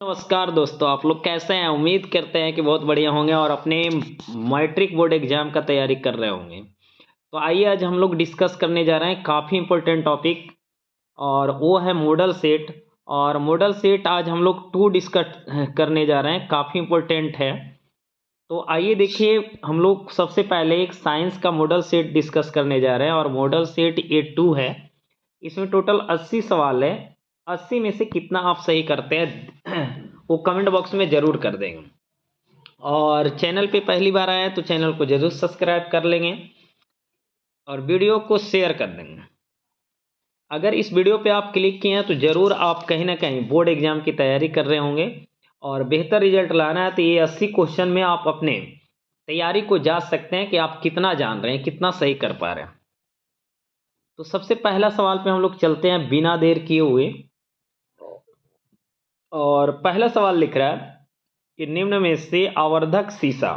नमस्कार दोस्तों, आप लोग कैसे हैं? उम्मीद करते हैं कि बहुत बढ़िया होंगे और अपने मैट्रिक बोर्ड एग्जाम का तैयारी कर रहे होंगे। तो आइए आज हम लोग डिस्कस करने जा रहे हैं काफ़ी इंपॉर्टेंट टॉपिक, और वो है मॉडल सेट। और मॉडल सेट आज हम लोग 2 डिस्कस करने जा रहे हैं, काफ़ी इंपॉर्टेंट है। तो आइए देखिए, हम लोग सबसे पहले एक साइंस का मॉडल सेट डिस्कस करने जा रहे हैं और मॉडल सेट A2 है। इसमें टोटल 80 सवाल है। 80 में से कितना आप सही करते हैं वो कमेंट बॉक्स में ज़रूर कर देंगे। और चैनल पे पहली बार आए हैं तो चैनल को ज़रूर सब्सक्राइब कर लेंगे और वीडियो को शेयर कर देंगे। अगर इस वीडियो पे आप क्लिक किए हैं तो ज़रूर आप कहीं ना कहीं बोर्ड एग्जाम की तैयारी कर रहे होंगे और बेहतर रिजल्ट लाना है। तो ये 80 क्वेश्चन में आप अपने तैयारी को जांच सकते हैं कि आप कितना जान रहे हैं, कितना सही कर पा रहे हैं। तो सबसे पहला सवाल पे हम लोग चलते हैं बिना देर किए हुए। और पहला सवाल लिख रहा है कि निम्न में से आवर्धक शीशा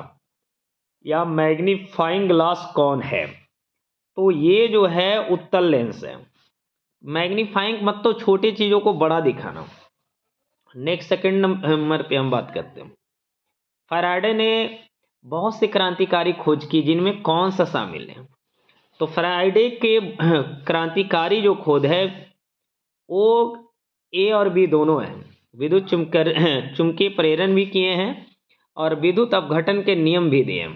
या मैग्नीफाइंग ग्लास कौन है? तो ये जो है उत्तल लेंस है। मैग्नीफाइंग मत तो छोटी चीजों को बड़ा दिखाना। नेक्स्ट सेकंड नंबर पे हम बात करते हैं। फैराडे ने बहुत से क्रांतिकारी खोज की, जिनमें कौन सा शामिल है? तो फैराडे के क्रांतिकारी जो खोज है वो ए और बी दोनों है। विद्युत चुंबकीय प्रेरण भी किए हैं और विद्युत अपघटन के नियम भी दिए हैं।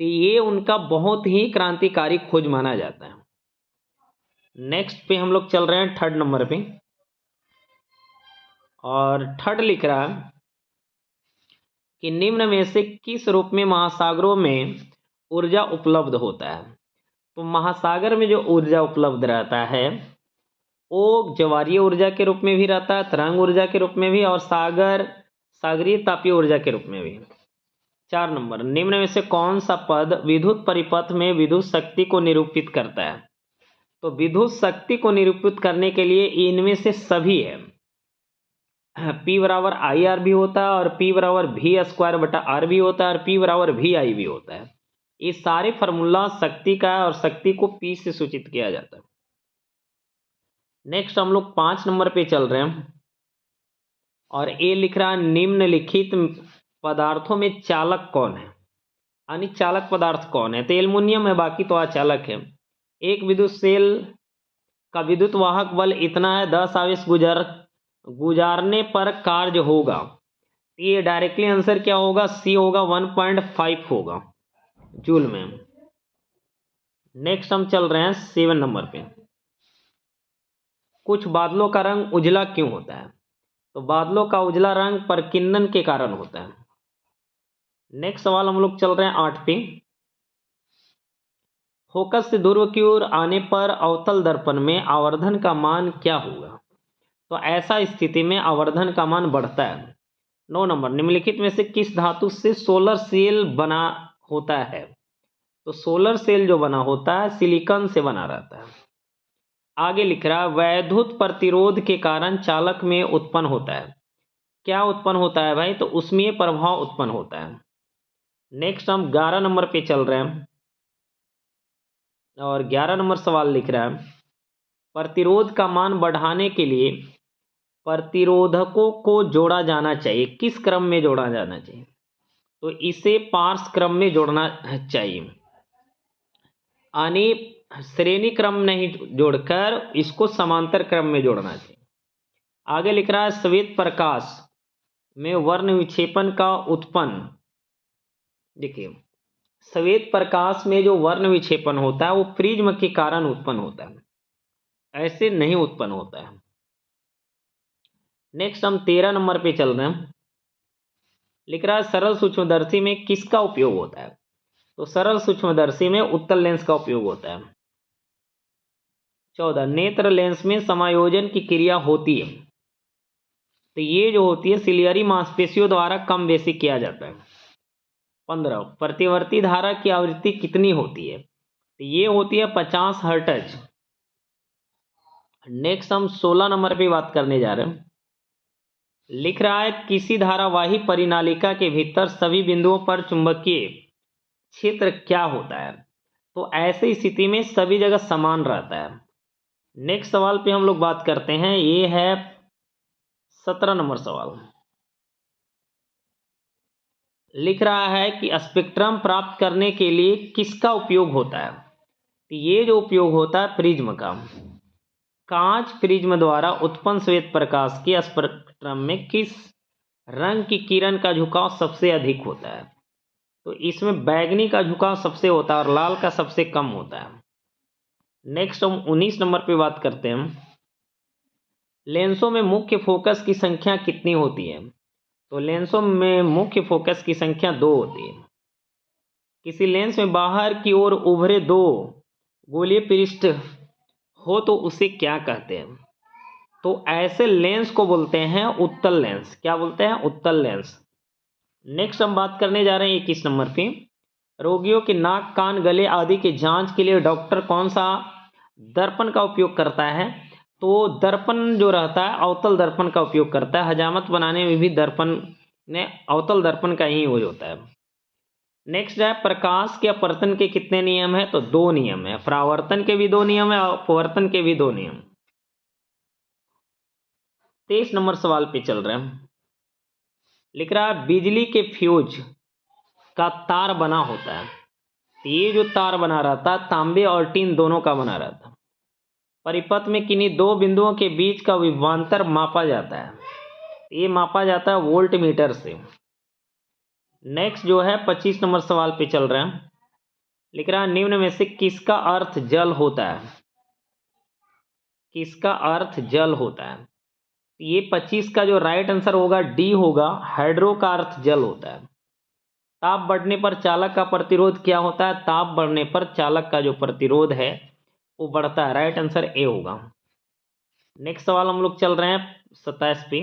तो ये उनका बहुत ही क्रांतिकारी खोज माना जाता है। नेक्स्ट पे हम लोग चल रहे हैं थर्ड नंबर पे, और थर्ड लिख रहा है कि निम्न में से किस रूप में महासागरों में ऊर्जा उपलब्ध होता है? तो महासागर में जो ऊर्जा उपलब्ध रहता है वो ज्वारीय ऊर्जा के रूप में भी रहता है, तरंग ऊर्जा के रूप में भी, और सागरीय तापीय ऊर्जा के रूप में भी। 4 नंबर, निम्न में से कौन सा पद विद्युत परिपथ में विद्युत शक्ति को निरूपित करता है? तो विद्युत शक्ति को निरूपित करने के लिए इनमें से सभी है। P बराबर आई आर भी होता है, और P बराबर V² बटा R भी होता है, और P बराबर VI भी होता है। ये सारे फॉर्मूला शक्ति का है और शक्ति को P से सूचित किया जाता है। नेक्स्ट हम लोग 5 नंबर पे चल रहे हैं, और ए लिख रहा है निम्नलिखित पदार्थों में चालक कौन है? यानी चालक पदार्थ कौन है? तो एल्युमिनियम है, बाकी तो अचालक है। एक विद्युत सेल का विद्युत वाहक बल इतना है, 10 आवेश गुजारने पर कार्य होगा। ये डायरेक्टली आंसर क्या होगा? सी होगा, 1.5 होगा जूल में। नेक्स्ट हम चल रहे हैं 7 नंबर पे। कुछ बादलों का रंग उजला क्यों होता है? तो बादलों का उजला रंग परकिंदन के कारण होता है। नेक्स्ट सवाल हम लोग चल रहे हैं 8 पे। फोकस से ध्रुव की ओर आने पर अवतल दर्पण में आवर्धन का मान क्या होगा? तो ऐसा स्थिति में आवर्धन का मान बढ़ता है। 9 नंबर, निम्नलिखित में से किस धातु से सोलर सेल बना होता है? तो सोलर सेल जो बना होता है सिलिकॉन से बना रहता है। आगे लिख रहा है वैद्युत प्रतिरोध के कारण चालक में उत्पन्न होता है। क्या उत्पन्न होता है भाई? तो उसमें प्रभाव उत्पन्न होता है। नेक्स्ट हम 11 नंबर पे चल रहे हैं, और 11 नंबर सवाल लिख रहा है प्रतिरोध का मान बढ़ाने के लिए प्रतिरोधकों को जोड़ा जाना चाहिए। किस क्रम में जोड़ा जाना चाहिए? तो इसे पार्श्व क्रम में जोड़ना चाहिए, यानी श्रेणी क्रम नहीं जोड़कर इसको समांतर क्रम में जोड़ना चाहिए। आगे लिख रहा है श्वेत प्रकाश में वर्ण विक्षेपण का उत्पन्न। देखिए, श्वेत प्रकाश में जो वर्ण विक्षेपण होता है वो प्रिज्म के कारण उत्पन्न होता है, ऐसे नहीं उत्पन्न होता है। नेक्स्ट हम 13 नंबर पे चल रहे हैं। लिख रहा है सरल सूक्ष्मदर्शी में किसका उपयोग होता है? तो सरल सूक्ष्मदर्शी में उत्तल लेंस का उपयोग होता है। 14, नेत्र लेंस में समायोजन की क्रिया होती है। तो ये जो होती है सिलियरी मांसपेशियों द्वारा कम बेसी किया जाता है। 15, प्रतिवर्ती धारा की आवृत्ति कितनी होती है? तो ये होती है 50 हर्ट्ज। नेक्स्ट हम 16 नंबर पे बात करने जा रहे हैं। लिख रहा है किसी धारावाही परिनालिका के भीतर सभी बिंदुओं पर चुंबकीय क्षेत्र क्या होता है? तो ऐसी स्थिति में सभी जगह समान रहता है। नेक्स्ट सवाल पे हम लोग बात करते हैं, ये है 17 नंबर सवाल लिख रहा है कि स्पेक्ट्रम प्राप्त करने के लिए किसका उपयोग होता है। तो ये जो उपयोग होता है प्रिज्म का। कांच प्रिज्म द्वारा उत्पन्न श्वेत प्रकाश के स्पेक्ट्रम में किस रंग की किरण का झुकाव सबसे अधिक होता है। तो इसमें बैगनी का झुकाव सबसे होता है और लाल का सबसे कम होता है। नेक्स्ट हम 19 नंबर पे बात करते हैं। लेंसों में मुख्य फोकस की संख्या कितनी होती है। तो लेंसों में मुख्य फोकस की संख्या 2 होती है। किसी लेंस में बाहर की ओर उभरे 2 गोलीय पृष्ठ हो तो उसे क्या कहते हैं। तो ऐसे लेंस को बोलते हैं उत्तल लेंस। क्या बोलते हैं, उत्तल लेंस। नेक्स्ट हम बात करने जा रहे हैं 21 नंबर पे। रोगियों के नाक, कान, गले आदि की जांच के लिए डॉक्टर कौन सा दर्पण का उपयोग करता है। तो दर्पण जो रहता है अवतल दर्पण का उपयोग करता है। हजामत बनाने में भी दर्पण ने अवतल दर्पण का ही यूज होता है। नेक्स्ट है प्रकाश के अपवर्तन के कितने नियम है। तो 2 नियम है। परावर्तन के भी 2 नियम है और अपवर्तन के भी 2 नियम। 23 नंबर सवाल पे चल रहे हैं। लिख रहा है बिजली के फ्यूज का तार बना होता है। तो ये जो तार बना रहता है तांबे और टीन दोनों का बना रहता है। परिपथ में किन्हीं 2 बिंदुओं के बीच का विभवांतर मापा जाता है। ये मापा जाता है वोल्ट मीटर से। नेक्स्ट जो है 25 नंबर सवाल पे चल रहे हैं। लिख रहा है निम्न में से किसका अर्थ जल होता है। किसका अर्थ जल होता है। ये 25 का जो राइट आंसर होगा डी होगा। हाइड्रो का अर्थ जल होता है। ताप बढ़ने पर चालक का प्रतिरोध क्या होता है। ताप बढ़ने पर चालक का जो प्रतिरोध है वो बढ़ता है। राइट आंसर ए होगा। नेक्स्ट सवाल हम लोग चल रहे हैं 27 पे।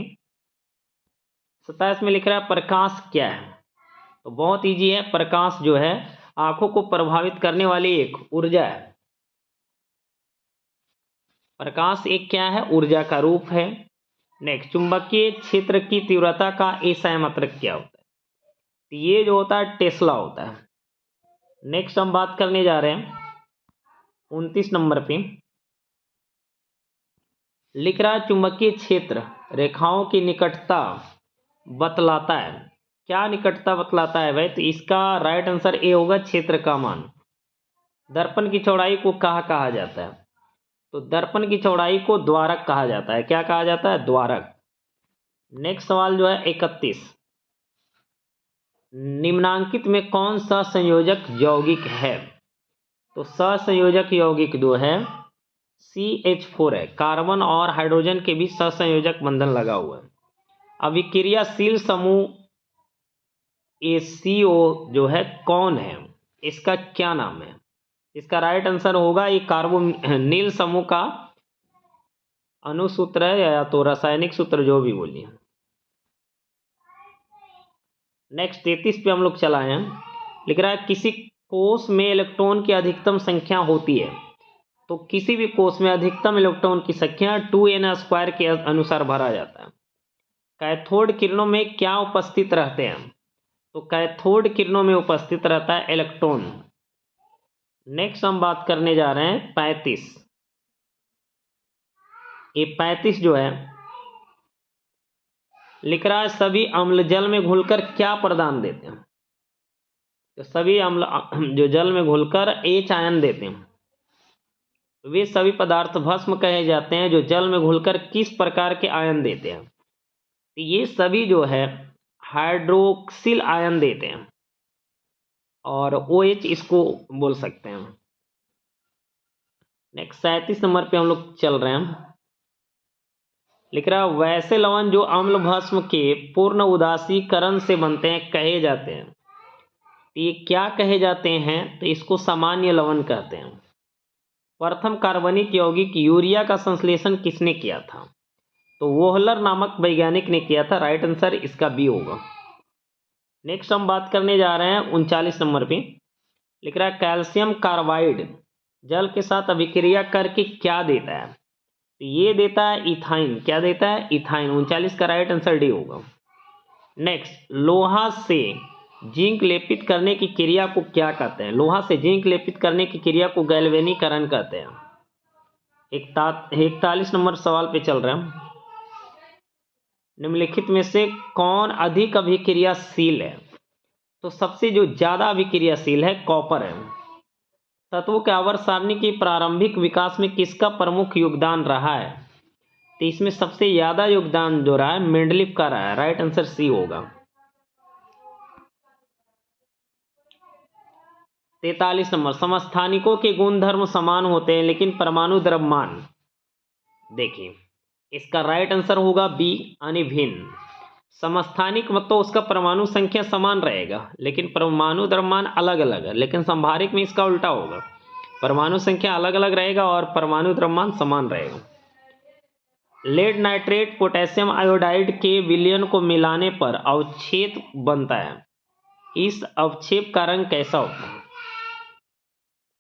27 में लिख रहा है प्रकाश क्या है। तो बहुत इजी है। प्रकाश जो है आंखों को प्रभावित करने वाली एक ऊर्जा है। प्रकाश एक क्या है, ऊर्जा का रूप है। नेक्स्ट चुंबकीय क्षेत्र की तीव्रता का एसआई मात्रक क्या होता है। तो ये जो होता है टेस्ला होता है। नेक्स्ट हम बात करने जा रहे हैं 29 नंबर पे। लिख रहा है चुंबकीय क्षेत्र रेखाओं की निकटता बतलाता है। क्या निकटता बतलाता है भाई। तो इसका राइट आंसर ए होगा क्षेत्र का मान। दर्पण की चौड़ाई को कहा जाता है। तो दर्पण की चौड़ाई को द्वारक कहा जाता है। क्या कहा जाता है, द्वारक। नेक्स्ट सवाल जो है 31। निम्नांकित में कौन सा संयोजक यौगिक है। तो सहसंयोजक यौगिक जो है CH4 है। कार्बन और हाइड्रोजन के बीच सहसंयोजक बंधन लगा हुआ है। अभिक्रियाशील समूह ACO जो है कौन है, इसका क्या नाम है। इसका राइट आंसर होगा ये कार्बोनिल समूह का अनुसूत्र है या तो रासायनिक सूत्र जो भी बोलिए। नेक्स्ट 33 पे हम लोग चलाए हैं। लिख रहा है किसी कोष में इलेक्ट्रॉन की अधिकतम संख्या होती है। तो किसी भी कोष में अधिकतम इलेक्ट्रॉन की संख्या 2n² के अनुसार भरा जाता है। कैथोड किरणों में क्या उपस्थित रहते हैं। तो कैथोड किरणों में उपस्थित रहता है इलेक्ट्रॉन। नेक्स्ट हम बात करने जा रहे हैं 35। ये 35 जो है लिख रहा है सभी अम्ल जल में घुलकर क्या प्रदान देते हैं। तो सभी अम्ल जो जल में घुलकर H आयन देते हैं वे सभी पदार्थ भस्म कहे जाते हैं जो जल में घुलकर किस प्रकार के आयन देते हैं। तो ये सभी जो है हाइड्रोक्सिल आयन देते हैं और OH इसको बोल सकते हैं। नेक्स्ट 37 नंबर पे हम लोग चल रहे हैं। लिख रहा है वैसे लवण जो अम्ल भस्म के पूर्ण उदासीकरण से बनते हैं कहे जाते हैं। ये क्या कहे जाते हैं, तो इसको सामान्य लवण कहते हैं। प्रथम कार्बनिक यौगिक यूरिया का संश्लेषण किसने किया था। तो वोहलर नामक वैज्ञानिक ने किया था। राइट आंसर इसका बी होगा। नेक्स्ट हम बात करने जा रहे हैं 39 नंबर पे। लिख रहा है कैल्शियम कार्बाइड जल के साथ अभिक्रिया करके क्या देता है। तो ये देता है इथाइन। क्या देता है, इथाइन। 39 का राइट आंसर डी होगा। नेक्स्ट लोहा से जिंक लेपित करने की क्रिया को क्या कहते हैं। लोहा से जिंक लेपित करने की क्रिया को गैल्वेनीकरण कहते हैं। 41 नंबर सवाल पे चल रहे हैं। निम्नलिखित में से कौन अधिक अभिक्रियाशील है? तो सबसे जो ज्यादा अभिक्रियाशील है कॉपर है। तत्वों के आवर्त सारणी के प्रारंभिक विकास में किसका प्रमुख योगदान रहा है? तो इसमें सबसे ज्यादा योगदान जो रहा है मेंडलीव का रहा है। राइट आंसर सी होगा। 43 नंबर, समस्थानिकों के गुणधर्म समान होते हैं लेकिन परमाणु द्रव्यमान, देखिए इसका राइट आंसर होगा बी, यानी भिन्न। समस्थानिक मतलब उसका परमाणु संख्या समान रहेगा लेकिन परमाणु द्रव्यमान अलग अलग है, लेकिन संभारिक में इसका उल्टा होगा, परमाणु संख्या अलग अलग रहेगा और परमाणु द्रव्यमान समान रहेगा। लेड नाइट्रेट पोटेशियम आयोडाइड के विलयन को मिलाने पर अवक्षेप बनता है। इस अवक्षेप का रंग कैसा होता है?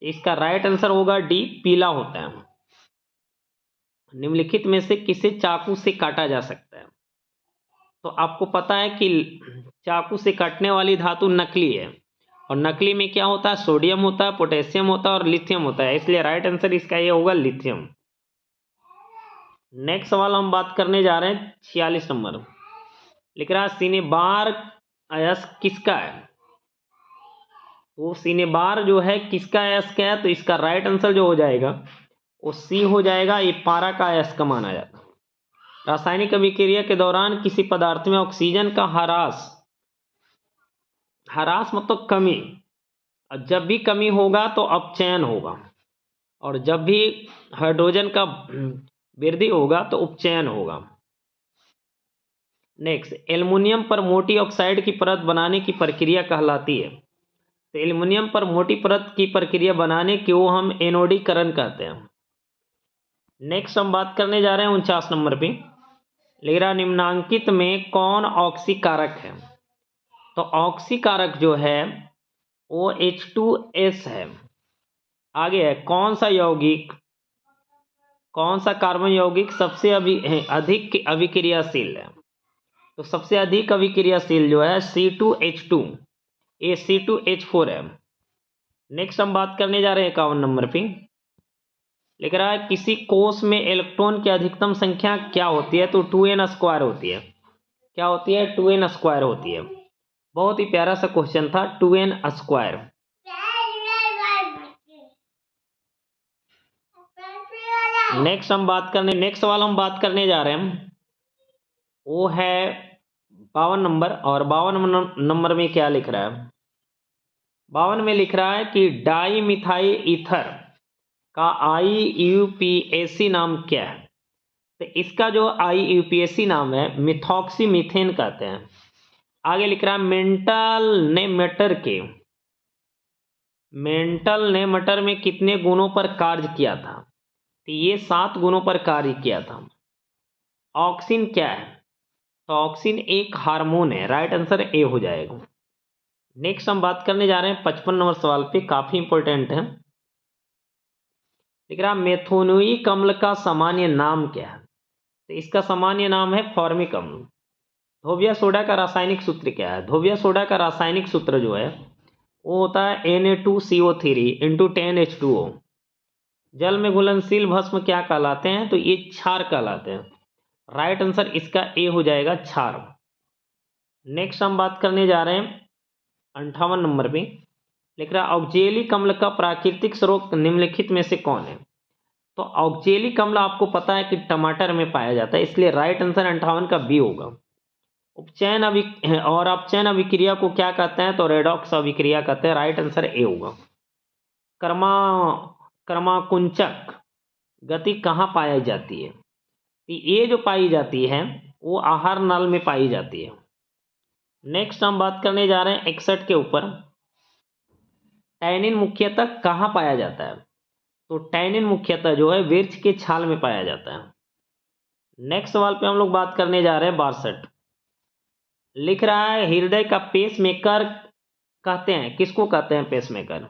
इसका राइट आंसर होगा डी, पीला होता है। निम्नलिखित में से किसे चाकू से काटा जा सकता है? तो आपको पता है कि चाकू से काटने वाली धातु नकली है, और नकली में क्या होता है? सोडियम होता है, पोटेशियम होता है और लिथियम होता है, इसलिए राइट आंसर इसका ये होगा लिथियम। नेक्स्ट सवाल हम बात करने जा रहे हैं 46 नंबर। लिख रहा है सिनेबार अयस्क किसका है? वो सिनेबार जो है किसका अयस्क है? तो इसका राइट आंसर जो हो जाएगा वो सी हो जाएगा, ये पारा का अयस्क माना जाता है। रासायनिक अभिक्रिया के दौरान किसी पदार्थ में ऑक्सीजन का ह्रास मतलब कमी, और जब भी कमी होगा तो अपचयन होगा, और जब भी हाइड्रोजन का वृद्धि होगा तो उपचयन होगा। नेक्स्ट, एल्युमिनियम पर मोटी ऑक्साइड की परत बनाने की प्रक्रिया कहलाती है। तो एल्युमिनियम पर मोटी परत की प्रक्रिया बनाने को हम एनोडीकरण कहते हैं। नेक्स्ट हम बात करने जा रहे हैं 49 नंबर पे। लिख रहा निम्नांकित में कौन ऑक्सीकारक है? तो ऑक्सीकारक जो है वो H2S है। आगे है कौन सा यौगिक, कौन सा कार्बन यौगिक सबसे अधिक अभिक्रियाशील है? तो सबसे अधिक अभिक्रियाशील जो है C2H2, ये C2H4 है। नेक्स्ट हम बात करने जा रहे हैं 51 नंबर पे। लिख रहा है किसी कोष में इलेक्ट्रॉन की अधिकतम संख्या क्या होती है? तो 2n² होती है। क्या होती है? 2n² होती है। बहुत ही प्यारा सा क्वेश्चन था, 2n²। नेक्स्ट सवाल हम बात करने जा रहे हैं वो है 52 नंबर। और 52 नंबर में क्या लिख रहा है? 52 में लिख रहा है कि डाई मिथाइल ईथर का IUPAC नाम क्या है? तो इसका जो IUPAC नाम है मिथॉक्सी मीथेन कहते हैं। आगे लिख रहा है मेंटल ने मटर में कितने गुणों पर कार्य किया था? तो ये 7 गुणों पर कार्य किया था। ऑक्सिन क्या है? तो ऑक्सिन एक हार्मोन है। राइट आंसर ए हो जाएगा। नेक्स्ट हम बात करने जा रहे हैं 55 नंबर सवाल पे, काफी इंपॉर्टेंट है। लिख रहा मेथोनुइक अम्ल का सामान्य नाम क्या है? तो इसका सामान्य नाम है फॉर्मिक अम्ल। धोबिया सोडा का रासायनिक सूत्र क्या है? धोबिया सोडा का रासायनिक सूत्र जो है वो होता है Na2CO3 इंटू 10H2O। जल में घुलनशील भस्म क्या कहलाते हैं? तो ये क्षार कहलाते हैं। राइट आंसर इसका ए हो जाएगा, क्षार। नेक्स्ट हम बात करने जा रहे हैं 58 नंबर पे। लिख रहा ऑक्जेलिक अम्ल का प्राकृतिक स्रोत निम्नलिखित में से कौन है? तो ऑक्जेलिक अम्ल आपको पता है कि टमाटर में पाया जाता है, इसलिए राइट आंसर 58 का बी होगा। अपचयन अभिक्रिया को क्या कहते हैं? तो रेडॉक्स अभिक्रिया कहते हैं। राइट आंसर ए होगा। क्रमाकुंचक गति कहाँ पाई जाती है? ये जो पाई जाती है वो आहार नल में पाई जाती है। नेक्स्ट हम बात करने जा रहे हैं 61 के ऊपर। टैनिन मुख्यतः कहाँ पाया जाता है? तो टैनिन मुख्यतः जो है वृक्ष के छाल में पाया जाता है। नेक्स्ट सवाल पे हम लोग बात करने जा रहे हैं 62। लिख रहा है हृदय का पेसमेकर कहते हैं, किसको कहते हैं पेसमेकर?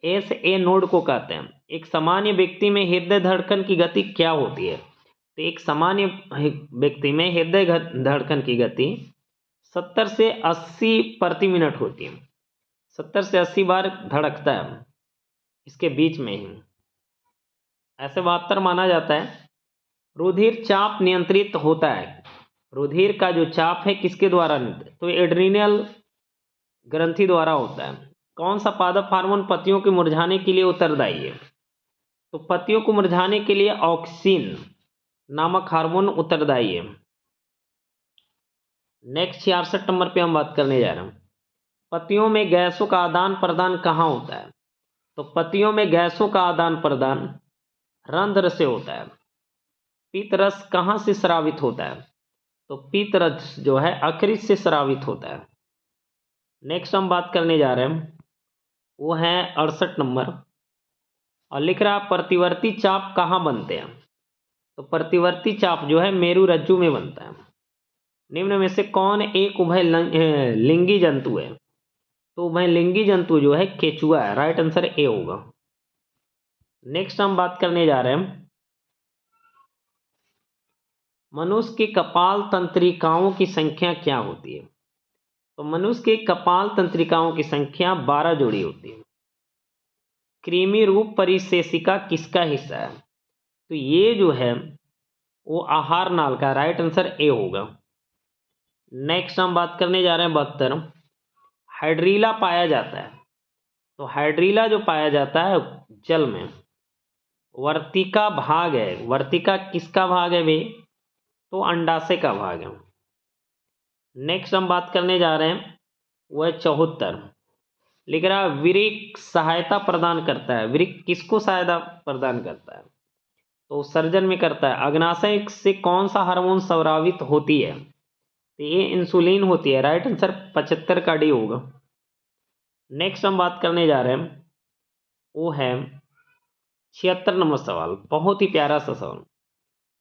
SA नोड को कहते हैं। एक सामान्य व्यक्ति में हृदय धड़कन की गति क्या होती है? तो एक सामान्य व्यक्ति में हृदय धड़कन की गति 70 से 80 प्रति मिनट होती है। 70 से 80 बार धड़कता है, इसके बीच में ही ऐसे 72 माना जाता है। रुधिर चाप नियंत्रित होता है। रुधिर का जो चाप है किसके द्वारा नियंत्रित, तो एड्रीनल ग्रंथि द्वारा होता है। कौन सा पादप हार्मोन पत्तियों के मुरझाने के लिए उत्तरदायी है, तो पत्तियों को मुरझाने के लिए ऑक्सिन नामक हार्मोन उत्तरदायी है। नेक्स्ट 66 नंबर पे हम बात करने जा रहे हैं, पत्तियों में गैसों का आदान प्रदान कहाँ होता है, तो पत्तियों में गैसों का आदान प्रदान रंध्र से होता है। पीतरस कहाँ से स्रावित होता है, तो पीतरस जो है अक्रिज से स्रावित होता है। नेक्स्ट हम बात करने जा रहे हैं वो है 68 नंबर, और लिख रहा है प्रतिवर्ती चाप कहाँ बनते हैं, तो प्रतिवर्ती चाप जो है मेरु रज्जु में बनता है। निम्न में से कौन एक उभयलिंगी जंतु है, तो उभयलिंगी जंतु जो है केचुआ है, राइट आंसर ए होगा। नेक्स्ट हम बात करने जा रहे हैं मनुष्य की कपाल तंत्रिकाओं की संख्या क्या होती है, तो मनुष्य के कपाल तंत्रिकाओं की संख्या 12 जोड़ी होती है। कृमि रूप परिशेषिका किसका हिस्सा है, तो ये जो है वो आहार नाल का, राइट आंसर ए होगा। नेक्स्ट हम बात करने जा रहे हैं 72, हाइड्रीला पाया जाता है, तो हाइड्रीला जो पाया जाता है जल में, वर्तिका भाग है। वर्तिका किसका भाग है वे, तो अंडाशय का भाग है। नेक्स्ट हम बात करने जा रहे हैं वह 74, लिख रहा है वृक्क सहायता प्रदान करता है। वृक्क किसको सहायता प्रदान करता है, तो सर्जन में करता है। अग्नाशय से कौन सा हार्मोन स्रावित होती है, तो ये इंसुलिन होती है, राइट आंसर 75 का डी होगा। नेक्स्ट हम बात करने जा रहे हैं वो है 76 नंबर सवाल, बहुत ही प्यारा सा सवाल।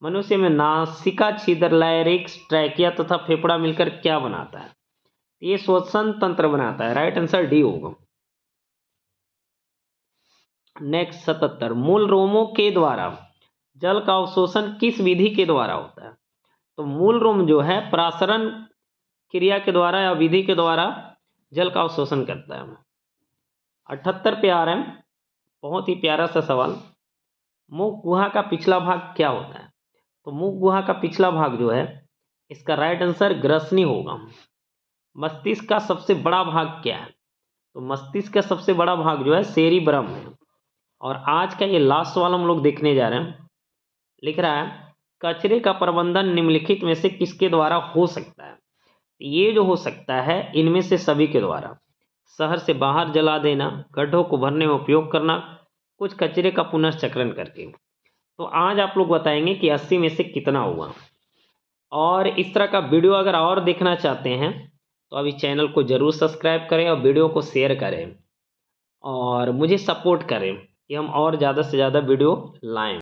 मनुष्य में नासिका छिद्र, लायरिक्स, ट्रैकिया तथा फेफड़ा मिलकर क्या बनाता है, ये श्वसन तंत्र बनाता है, राइट आंसर डी होगा। नेक्स्ट 77, मूल रोमों के द्वारा जल का अवशोषण किस विधि के द्वारा होता है, तो मूल रोम जो है प्रासरण क्रिया के द्वारा या विधि के द्वारा जल का अवशोषण करता है। 78 पे आ रहे हैं, बहुत ही प्यारा सा सवाल, मुख गुहा का पिछला भाग क्या होता है, तो मुख गुहा का पिछला भाग जो है इसका राइट आंसर ग्रसनी होगा। मस्तिष्क का सबसे बड़ा भाग क्या है, तो मस्तिष्क का सबसे बड़ा भाग जो है सेरिब्रम है। और आज का ये लास्ट वाला हम लोग देखने जा रहे हैं, लिख रहा है कचरे का प्रबंधन निम्नलिखित में से किसके द्वारा हो सकता है, ये जो हो सकता है इनमें से सभी के द्वारा। शहर से बाहर जला देना, गड्ढों को भरने में उपयोग करना, कुछ कचरे का पुनर्चक्रण करके। तो आज आप लोग बताएंगे कि 80 में से कितना हुआ। और इस तरह का वीडियो अगर और देखना चाहते हैं तो अभी चैनल को जरूर सब्सक्राइब करें और वीडियो को शेयर करें और मुझे सपोर्ट करें कि हम और ज़्यादा से ज़्यादा वीडियो लाएं।